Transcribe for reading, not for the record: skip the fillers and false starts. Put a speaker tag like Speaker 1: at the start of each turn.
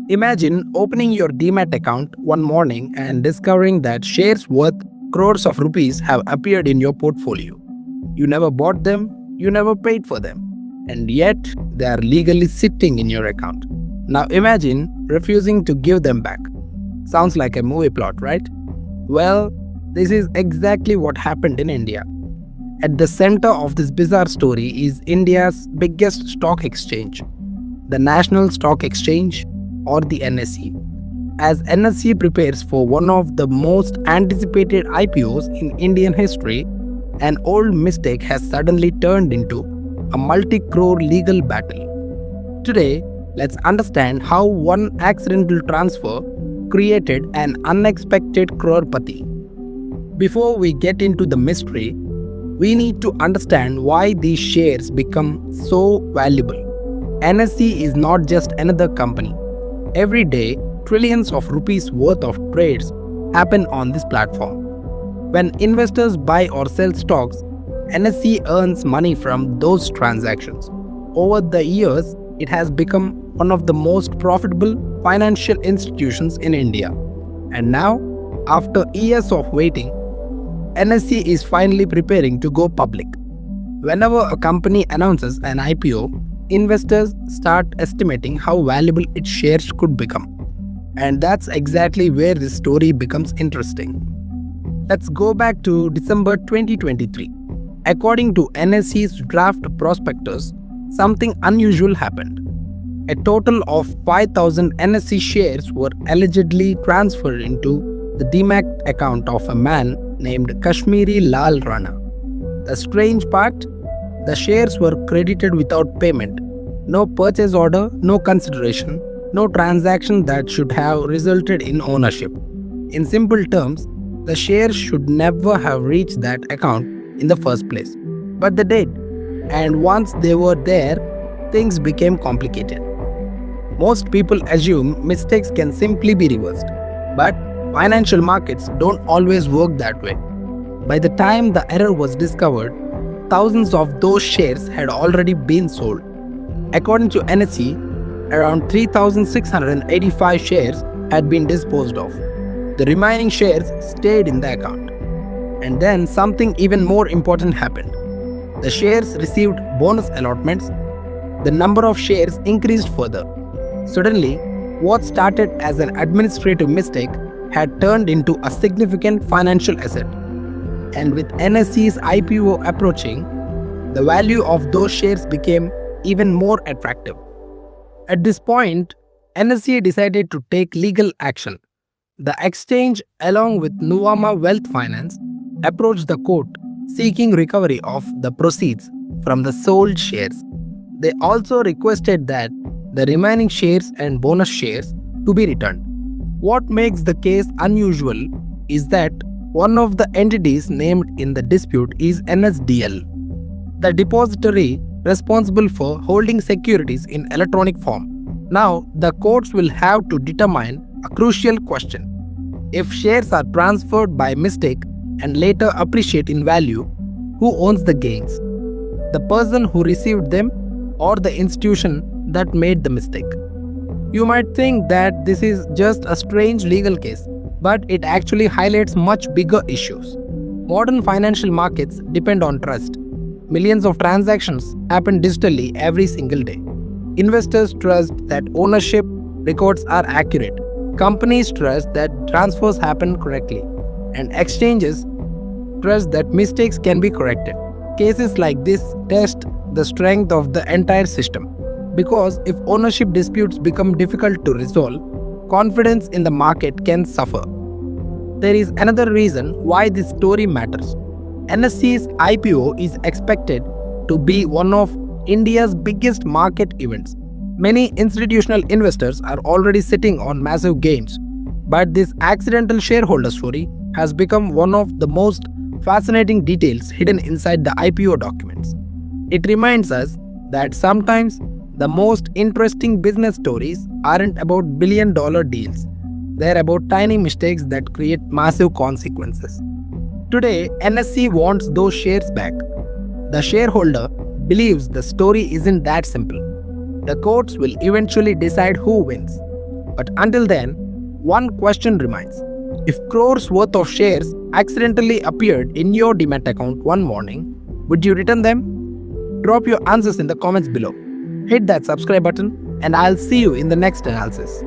Speaker 1: Imagine opening your demat account one morning and discovering that shares worth crores of rupees have appeared in your portfolio. You never bought them, you never paid for them, and yet they are legally sitting in your account. Now imagine refusing to give them back. Sounds like a movie plot, right? Well, this is exactly what happened in India. At the center of this bizarre story is India's biggest stock exchange, the National Stock Exchange or the NSE. As NSE prepares for one of the most anticipated IPOs in Indian history, an old mistake has suddenly turned into a multi-crore legal battle. Today, let's understand how one accidental transfer created an unexpected Crorepati. Before we get into the mystery, we need to understand why these shares become so valuable. NSE is not just another company. Every day, trillions of rupees worth of trades happen on this platform. When investors buy or sell stocks, NSE earns money from those transactions. Over the years, it has become one of the most profitable financial institutions in India. And now, after years of waiting, NSE is finally preparing to go public. Whenever a company announces an IPO, investors start estimating how valuable its shares could become. And that's exactly where this story becomes interesting. Let's go back to December 2023. According to NSE's draft prospectus, something unusual happened. A total of 5,000 NSE shares were allegedly transferred into the demat account of a man named Kashmiri Lal Rana. The strange part? The shares were credited without payment. No purchase order, no consideration, no transaction that should have resulted in ownership. In simple terms, the shares should never have reached that account in the first place. But they did. And once they were there, things became complicated. Most people assume mistakes can simply be reversed. But financial markets don't always work that way. By the time the error was discovered, thousands of those shares had already been sold. According to NSE, around 3,685 shares had been disposed of. The remaining shares stayed in the account. And then something even more important happened. The shares received bonus allotments. The number of shares increased further. Suddenly, what started as an administrative mistake had turned into a significant financial asset. And with NSE's IPO approaching, the value of those shares became even more attractive. At this point, NSE decided to take legal action. The exchange, along with Nuvama Wealth Finance, approached the court seeking recovery of the proceeds from the sold shares. They also requested that the remaining shares and bonus shares to be returned. What makes the case unusual is that one of the entities named in the dispute is NSDL, the depository responsible for holding securities in electronic form. Now, the courts will have to determine a crucial question. If shares are transferred by mistake and later appreciate in value, who owns the gains? The person who received them or the institution that made the mistake? You might think that this is just a strange legal case, but it actually highlights much bigger issues. Modern financial markets depend on trust. Millions of transactions happen digitally every single day. Investors trust that ownership records are accurate. Companies trust that transfers happen correctly. And exchanges trust that mistakes can be corrected. Cases like this test the strength of the entire system. Because if ownership disputes become difficult to resolve, confidence in the market can suffer. There is another reason why this story matters. NSE's IPO is expected to be one of India's biggest market events. Many institutional investors are already sitting on massive gains, but this accidental shareholder story has become one of the most fascinating details hidden inside the IPO documents. It reminds us that sometimes the most interesting business stories aren't about billion-dollar deals. They're about tiny mistakes that create massive consequences. Today, NSE wants those shares back. The shareholder believes the story isn't that simple. The courts will eventually decide who wins. But until then, one question remains. If crores worth of shares accidentally appeared in your demat account one morning, would you return them? Drop your answers in the comments below. Hit that subscribe button, and I'll see you in the next analysis.